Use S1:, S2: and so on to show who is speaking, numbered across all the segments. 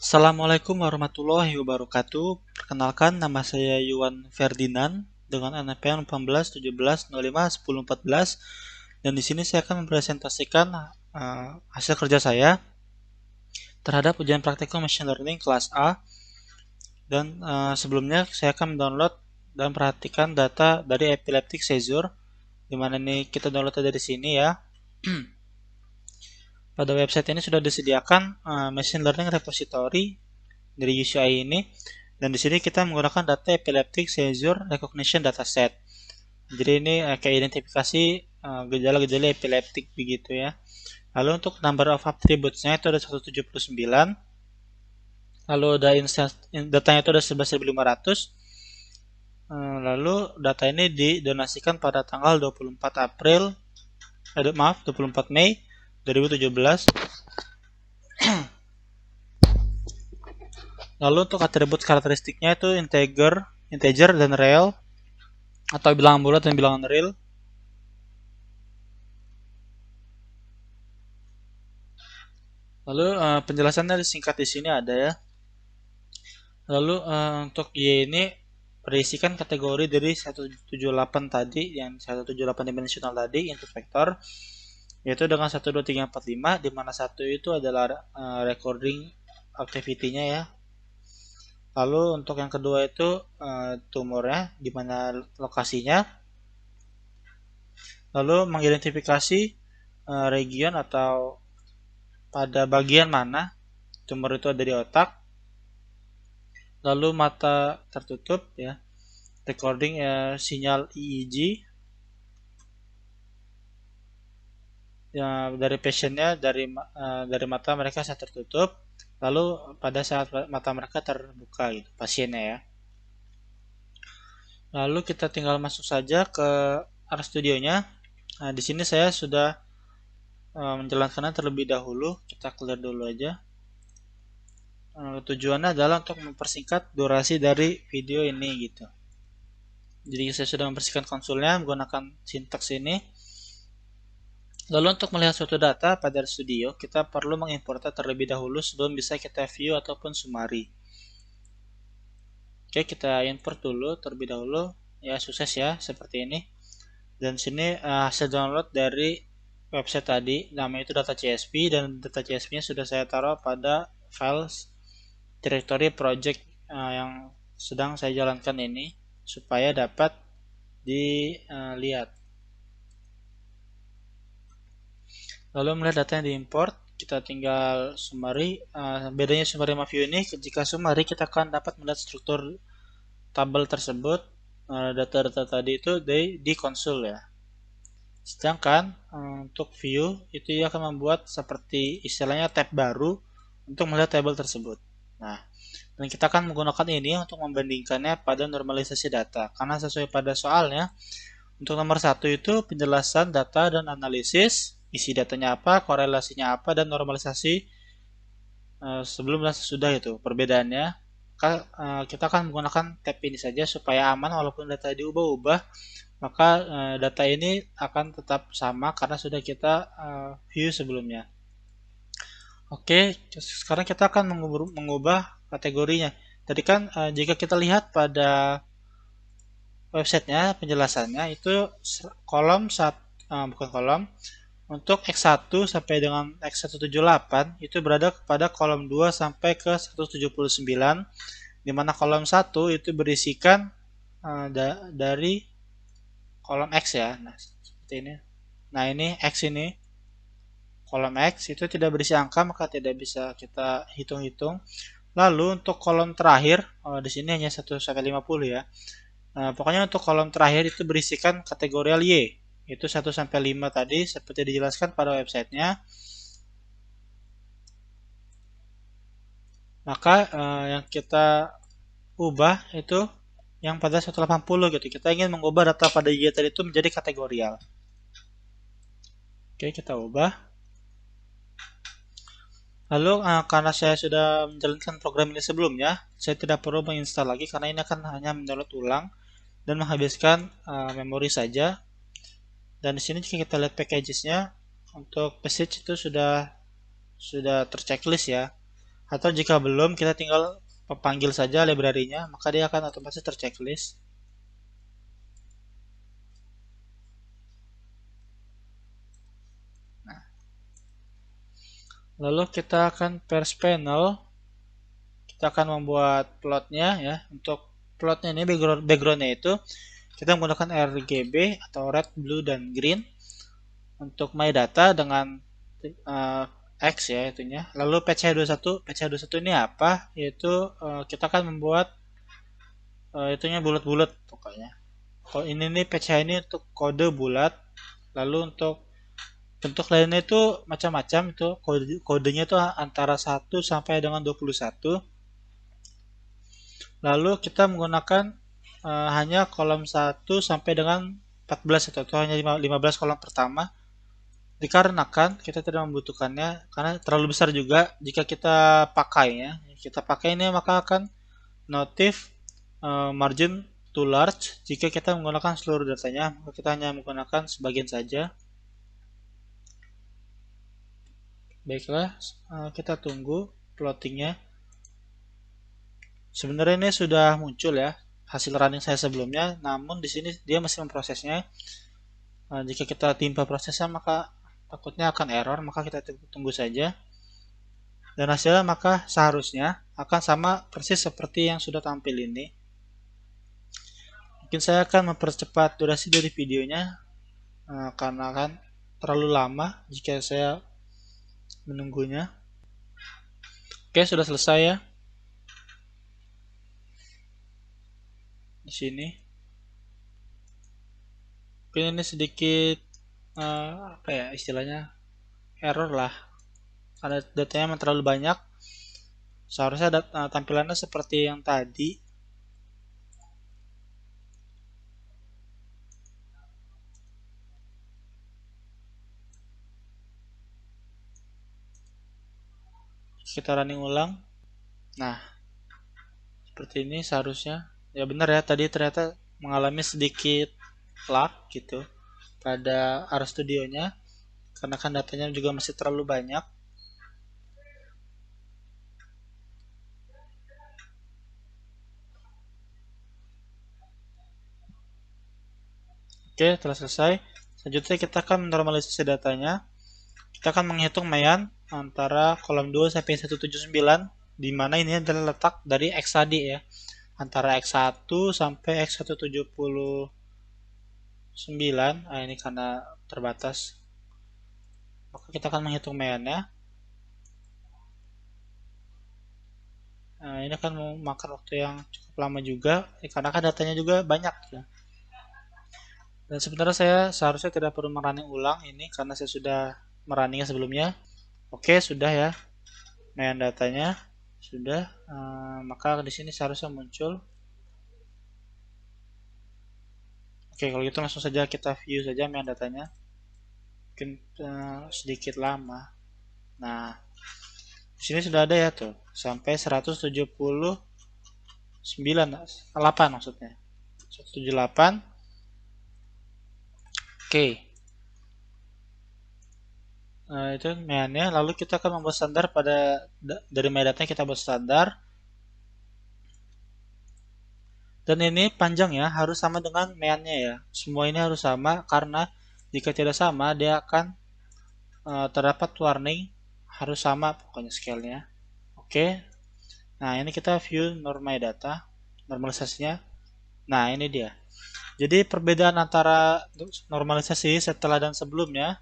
S1: Assalamualaikum warahmatullahi wabarakatuh. Perkenalkan, nama saya Yuwan Ferdinand dengan NPM 1817051014 dan di sini saya akan mempresentasikan hasil kerja saya terhadap ujian praktikum Machine Learning kelas A dan sebelumnya saya akan mendownload dan perhatikan data dari Epileptic Seizure di mana ini kita download dari sini ya. Pada website ini sudah disediakan Machine Learning Repository dari UCI ini, dan di sini kita menggunakan data Epileptic Seizure Recognition Dataset. Jadi ini kayak identifikasi gejala-gejala epileptik begitu ya. Lalu untuk number of attributes-nya itu ada 179. Lalu ada datanya itu ada 11.500. Lalu data ini didonasikan pada tanggal 24 April 24 Mei 2017. Lalu untuk atribut karakteristiknya itu integer dan real atau bilangan bulat dan bilangan real. Lalu penjelasannya singkat di sini ada ya. Lalu untuk Y ini berisikan kategori dari 178 tadi, yang 178 dimensional tadi, input vektor, yaitu dengan 1, 2, 3, 4, 5, di mana 1 itu adalah recording activity-nya ya. Lalu untuk yang kedua itu tumornya, di mana lokasinya. Lalu mengidentifikasi region atau pada bagian mana tumor itu ada di otak. Lalu mata tertutup ya, recording sinyal EEG ya, dari pasiennya dari mata mereka saat tertutup, lalu pada saat mata mereka terbuka gitu pasiennya ya. Lalu kita tinggal masuk saja ke RStudionya. Nah, di sini saya sudah menjalankannya terlebih dahulu. Kita clear dulu aja. Tujuannya adalah untuk mempersingkat durasi dari video ini gitu. Jadi saya sudah membersihkan konsolnya menggunakan sintaks ini. Lalu untuk melihat suatu data pada RStudio, kita perlu mengimportnya terlebih dahulu sebelum bisa kita view ataupun summary. Oke, kita import dulu terlebih dahulu. Ya, sukses ya, seperti ini. Dan sini hasil download dari website tadi, namanya itu data CSV, dan data CSV-nya sudah saya taruh pada files directory project yang sedang saya jalankan ini supaya dapat dilihat. Lalu melihat data yang diimport, kita tinggal summary. Bedanya summary sama view ini, jika summary kita akan dapat melihat struktur tabel tersebut, data-data tadi itu di konsol ya. Sedangkan untuk view itu ia akan membuat seperti istilahnya tab baru untuk melihat tabel tersebut. Nah, dan kita akan menggunakan ini untuk membandingkannya pada normalisasi data. Karena sesuai pada soalnya, untuk nomor 1 itu penjelasan data dan analisis, isi datanya apa, korelasinya apa, dan normalisasi sebelum dan sesudah itu. Perbedaannya, kita akan menggunakan tab ini saja supaya aman walaupun data diubah-ubah, maka data ini akan tetap sama karena sudah kita view sebelumnya. Oke, sekarang kita akan mengubah kategorinya. Tadi kan jika kita lihat pada websitenya penjelasannya itu kolom bukan kolom, untuk X1 sampai dengan X178 itu berada pada kolom 2 sampai ke 179, di mana kolom 1 itu berisikan dari kolom X ya. Nah, seperti ini. Nah, ini X ini. Kolom X itu tidak berisi angka, maka tidak bisa kita hitung-hitung. Lalu untuk kolom terakhir, di sini hanya 1 sampai 50 ya. Pokoknya untuk kolom terakhir itu berisikan kategorial Y. Itu 1 sampai 5 tadi seperti dijelaskan pada websitenya. Maka yang kita ubah itu yang pada 180 gitu. Kita ingin mengubah data pada Y tadi itu menjadi kategorial. Oke, kita ubah. Lalu karena saya sudah menjalankan program ini sebelumnya, saya tidak perlu menginstal lagi karena ini akan hanya mendownload ulang dan menghabiskan memori saja. Dan di sini jika kita lihat packages-nya, untuk passage itu sudah terchecklist ya. Atau jika belum, kita tinggal panggil saja library-nya, maka dia akan otomatis terchecklist. Nah, lalu kita akan first panel, kita akan membuat plotnya ya. Untuk plotnya ini backgroundnya itu kita menggunakan RGB atau red, blue, dan green. Untuk my data dengan X ya itunya. Lalu PCH21 ini apa? Yaitu kita akan membuat itunya bulat-bulat pokoknya. Kalau ini nih PCH ini untuk kode bulat. Lalu untuk bentuk lainnya itu macam-macam, itu kodenya itu antara 1 sampai dengan 21. Lalu kita menggunakan hanya kolom 1 sampai dengan 14 atau hanya 15 kolom pertama. Dikarenakan kita tidak membutuhkannya karena terlalu besar juga jika kita pakainya. Kita pakai ini maka akan notif margin too large. Jika kita menggunakan seluruh datanya, maka kita hanya menggunakan sebagian saja. Baiklah, kita tunggu plottingnya. Sebenarnya ini sudah muncul ya hasil running saya sebelumnya, namun di sini dia masih memprosesnya. Jika kita timpa prosesnya maka takutnya akan error, maka kita tunggu saja. Dan hasilnya maka seharusnya akan sama persis seperti yang sudah tampil ini. Mungkin saya akan mempercepat durasi dari videonya karena akan terlalu lama jika saya menunggunya. Oke, sudah selesai ya. Di sini. Mungkin ini sedikit apa ya istilahnya error lah. Karena datanya memang terlalu banyak. Seharusnya tampilannya seperti yang tadi. Kita running ulang. Nah, seperti ini seharusnya. Ya benar ya, tadi ternyata mengalami sedikit lag gitu pada RStudionya karena kan datanya juga masih terlalu banyak. Oke, telah selesai. Selanjutnya kita akan menormalisasi datanya. Kita akan menghitung mean antara kolom 2 sampai 179, di mana ini adalah letak dari X tadi ya. Antara X1 sampai X179. Ini karena terbatas. Maka kita akan menghitung meannya. Ini akan memakan waktu yang cukup lama juga, karena kan datanya juga banyak ya. Dan sebenarnya saya seharusnya tidak perlu merunning ulang ini karena saya sudah merunningnya sebelumnya. Oke, sudah ya. Mean datanya sudah, maka di sini seharusnya muncul. Oke, kalau gitu langsung saja kita view saja mean datanya. Mungkin sedikit lama. Nah, di sini sudah ada ya tuh, sampai 178 maksudnya. 178. Oke. Itu meannya. Lalu kita akan membuat standar dari metadata kita buat standar. Dan ini panjang ya, harus sama dengan meannya ya. Semua ini harus sama karena jika tidak sama dia akan terdapat warning harus sama pokoknya scale-nya. Oke. Nah, ini kita view normal data, normalisasinya. Nah, ini dia. Jadi perbedaan antara normalisasi setelah dan sebelumnya.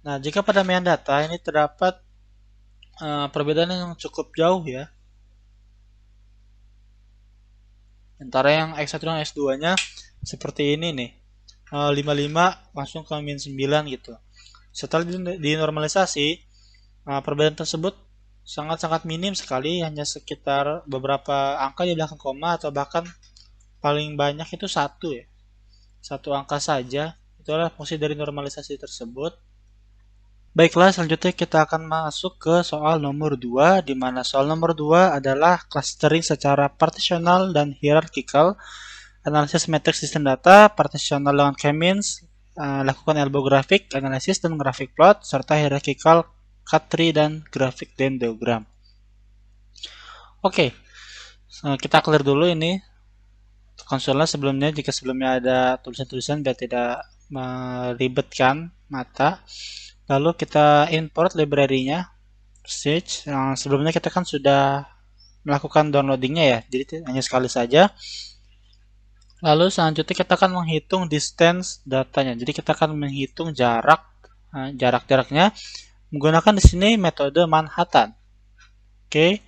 S1: Nah, jika pada mean data ini terdapat perbedaan yang cukup jauh ya. Antara yang X1 dan X2-nya seperti ini nih. 55 langsung ke min 9 gitu. Setelah dinormalisasi, perbedaan tersebut sangat-sangat minim sekali, hanya sekitar beberapa angka di belakang koma atau bahkan paling banyak itu satu ya. Satu angka saja. Itulah fungsi dari normalisasi tersebut. Baiklah, selanjutnya kita akan masuk ke soal nomor 2, di mana soal nomor 2 adalah clustering secara partitional dan hierarchical, analisis matrix sistem data, partitional dengan k-means, lakukan elbow graphic analysis dan graphic plot serta hierarchical cut tree dan graphic dendrogram. Oke, kita clear dulu ini konsolnya sebelumnya, jika sebelumnya ada tulisan-tulisan biar tidak meribetkan mata. Lalu kita import library-nya Stitch. Sebelumnya kita kan sudah melakukan downloadingnya ya, jadi hanya sekali saja. Lalu selanjutnya kita akan menghitung distance datanya. Jadi kita akan menghitung jaraknya menggunakan di sini metode Manhattan. Oke.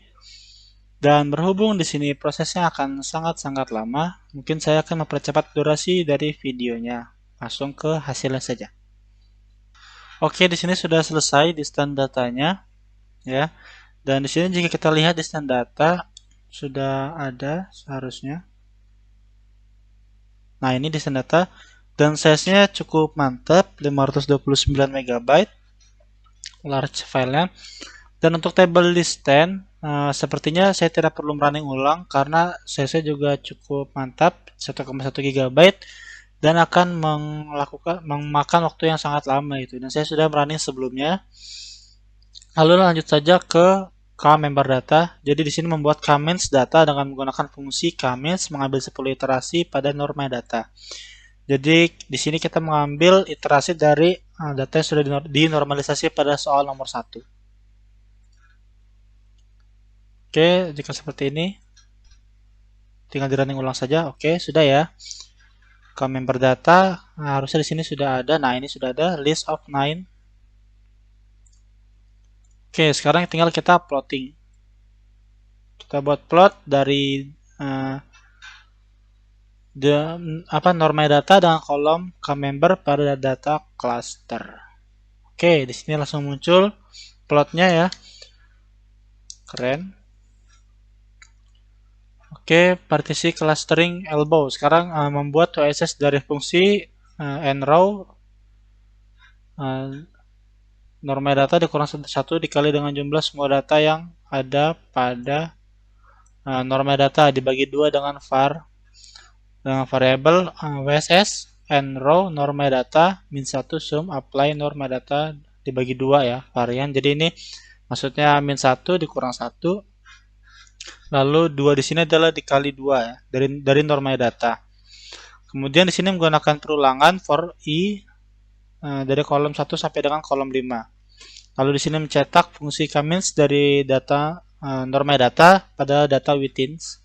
S1: Dan berhubung di sini prosesnya akan sangat-sangat lama, mungkin saya akan mempercepat durasi dari videonya. Langsung ke hasilnya saja. Oke, di sini sudah selesai distance datanya, ya. Dan di sini jika kita lihat distance data sudah ada seharusnya. Nah, ini distance data dan size-nya cukup mantap, 529 MB large file-nya. Dan untuk table distance sepertinya saya tidak perlu running ulang karena size-nya juga cukup mantap, 1,1 GB dan akan memakan waktu yang sangat lama itu. Dan saya sudah running sebelumnya. Lalu lanjut saja ke member data. Jadi di sini membuat comments data dengan menggunakan fungsi comments mengambil 10 iterasi pada norma data. Jadi di sini kita mengambil iterasi dari data yang sudah dinormalisasi pada soal nomor 1. Oke, jika seperti ini tinggal di running ulang saja. Oke, sudah ya. Member data harusnya di sini sudah ada. Nah, ini sudah ada list of 9. Oke, sekarang tinggal kita plotting. Kita buat plot dari norma data dengan kolom member pada data cluster. Oke, di sini langsung muncul plotnya ya. Keren. Oke, partisi clustering elbow. Sekarang membuat OSS dari fungsi nrow norma data dikurang 1 dikali dengan jumlah semua data yang ada pada norma data dibagi 2 dengan variabel WSS nrow norma data min 1 sum apply norma data dibagi 2 ya varian. Jadi ini maksudnya min 1 dikurang 1 lalu 2 di sini adalah dikali 2 ya dari norma data. Kemudian di sini menggunakan perulangan for i dari kolom 1 sampai dengan kolom 5. Lalu di sini mencetak fungsi comments dari data norma data pada data withins.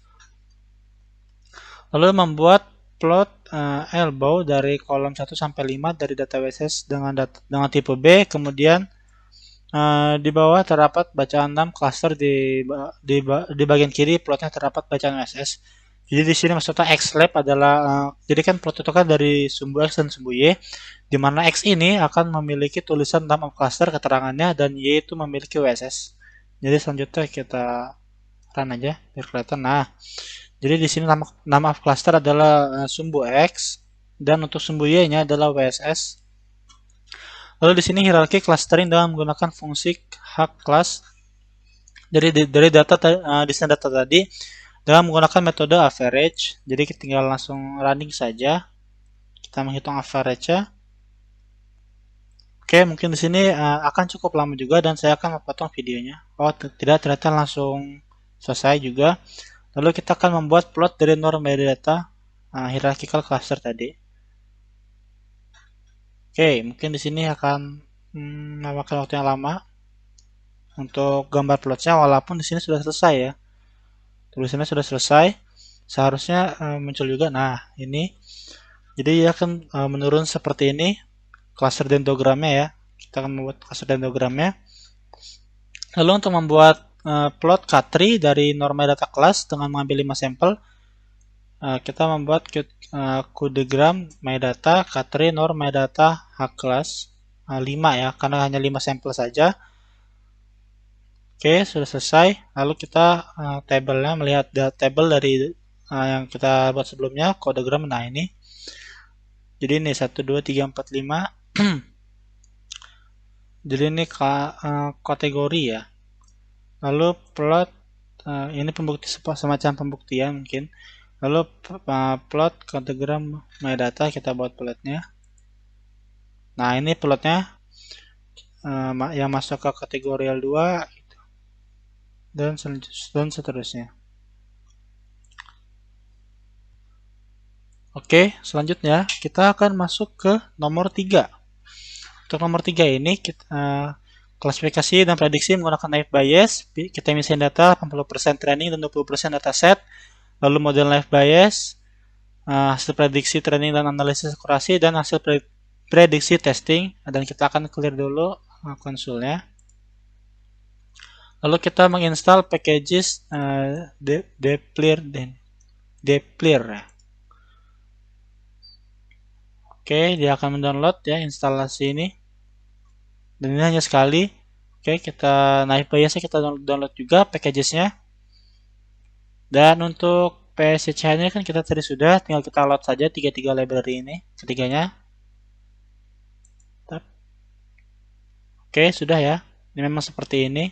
S1: Lalu membuat plot elbow dari kolom 1 sampai 5 dari data WSS dengan tipe B. Kemudian di bawah terdapat bacaan 6 cluster di bagian kiri plotnya terdapat bacaan WSS. Jadi di sini maksudnya XLab adalah jadi kan plot itu kan dari sumbu X dan sumbu Y, di mana X ini akan memiliki tulisan name of cluster keterangannya dan Y itu memiliki WSS. Jadi selanjutnya kita run aja biar kelihatan. Nah, jadi di sini nama of cluster adalah sumbu X dan untuk sumbu Y-nya adalah WSS. Lalu di sini hierarki clustering dengan menggunakan fungsi hack class dari data desain data tadi dengan menggunakan metode average. Jadi kita tinggal langsung running saja. Kita menghitung average-nya. Oke, mungkin di sini akan cukup lama juga dan saya akan memotong videonya. Oh, tidak, ternyata langsung selesai juga. Lalu kita akan membuat plot dari norma data hierarchical cluster tadi. Oke, mungkin di sini akan memakan waktu yang lama untuk gambar plotnya, walaupun di sini sudah selesai ya. Tulisannya sudah selesai. Seharusnya muncul juga. Nah, ini. Jadi dia akan menurun seperti ini. Cluster dendrogramnya ya. Kita akan membuat cluster dendrogramnya. Lalu untuk membuat plot K3 dari norma data class dengan mengambil 5 sampel, kita membuat kudegram MyData K3 nor MyData H class 5 ya, karena hanya 5 sampel saja. Oke, sudah selesai. Lalu kita tabelnya melihat table dari yang kita buat sebelumnya, kodegram. Nah, ini. Jadi ini 1 2 3 4 5. Jadi ini kategori ya. Lalu plot ini semacam pembuktian mungkin. Lalu plot kodegram MyData, kita buat plotnya. Nah, ini plotnya yang masuk ke kategori L2 dan seterusnya. Oke, selanjutnya kita akan masuk ke nomor 3. Untuk nomor 3 ini kita klasifikasi dan prediksi menggunakan naive Bayes. Kita misalnya data 80% training dan 20% dataset. Lalu model naive Bayes, hasil prediksi training dan analisis akurasi, dan hasil prediksi testing. Dan kita akan clear dulu konsolnya. Lalu kita menginstal packages Deplir. Oke, dia akan mendownload ya instalasi ini. Dan ini hanya sekali. Oke, kita naik biasanya kita download juga packagesnya. Dan untuk PSCH ini kan kita tadi sudah, tinggal kita load saja 3 library ini, ketiganya. Oke, sudah ya. Ini memang seperti ini.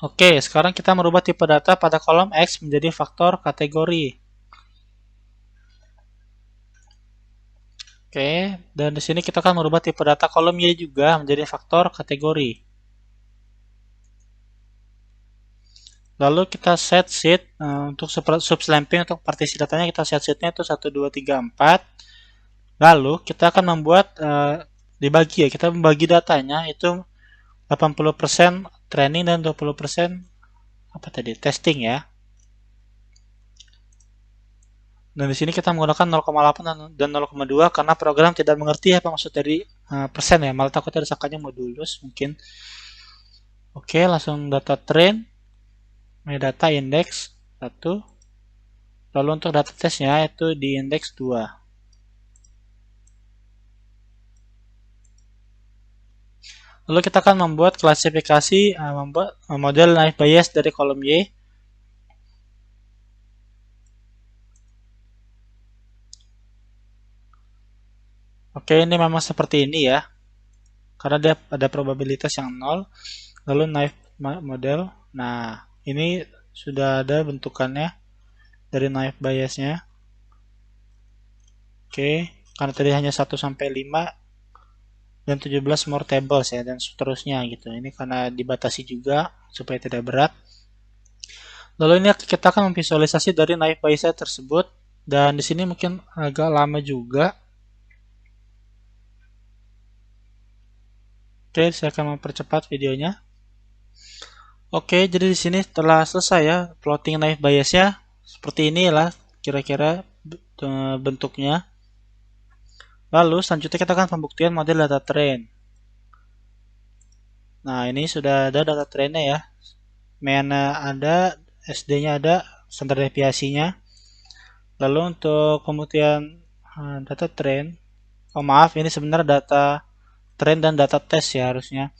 S1: Oke, sekarang kita merubah tipe data pada kolom X menjadi faktor kategori. Oke, dan di sini kita akan merubah tipe data kolom Y juga menjadi faktor kategori. Lalu kita set sheet untuk subslamping untuk partisi datanya, kita set sheetnya itu 1, 2, 3, 4. Lalu kita akan membuat dibagi ya, kita membagi datanya itu 80% training dan 20% testing ya. Dan di sini kita menggunakan 0,8 dan 0,2 karena program tidak mengerti apa maksud dari persen ya, malah takutnya disangkanya modulus mungkin. Oke, langsung data train, data index 1. Lalu untuk data testnya itu di index 2. Lalu kita akan membuat klasifikasi, membuat model naive Bayes dari kolom Y. Oke, ini memang seperti ini ya. Karena dia ada probabilitas yang 0. Lalu naive model. Nah, ini sudah ada bentukannya dari naive Bayesnya. Oke, karena tadi hanya 1 sampai 5 dan 17 more tables ya dan seterusnya gitu. Ini karena dibatasi juga supaya tidak berat. Lalu ini kita akan memvisualisasi dari naive Bayes tersebut dan di sini mungkin agak lama juga. Oke, saya akan mempercepat videonya. Oke, jadi di sini telah selesai ya plotting naive Bayesnya. Seperti inilah kira-kira bentuknya. Lalu selanjutnya kita akan pembuktian model data train. Nah, ini sudah ada data trainnya ya. Mana ada, SD-nya ada, standar deviasinya. Lalu untuk pembuktian data train, oh maaf, ini sebenarnya data train dan data test ya harusnya.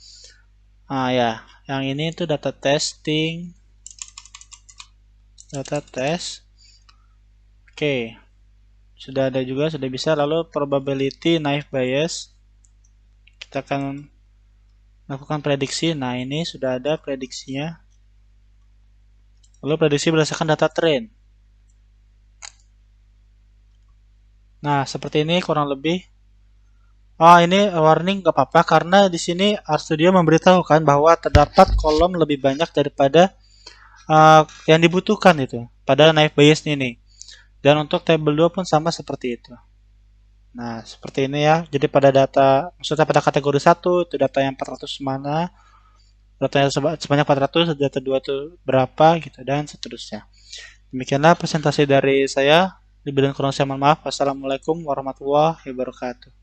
S1: Ya, yang ini itu data testing, data test. Oke, sudah ada juga, sudah bisa. Lalu probability naive Bayes, kita akan lakukan prediksi. Nah, ini sudah ada prediksinya. Lalu prediksi berdasarkan data train. Nah, seperti ini kurang lebih. Ini warning gak apa-apa karena di sini RStudio memberitahukan bahwa terdapat kolom lebih banyak daripada yang dibutuhkan itu pada naive Bayes ini. Dan untuk tabel 2 pun sama seperti itu. Nah, seperti ini ya. Jadi pada data, maksudnya pada kategori 1 itu data yang 400 mana, data yang sebanyak 400, data 2 itu berapa gitu dan seterusnya. Demikianlah presentasi dari saya. Lebih dan kurang saya mohon maaf. Wassalamualaikum warahmatullahi wabarakatuh.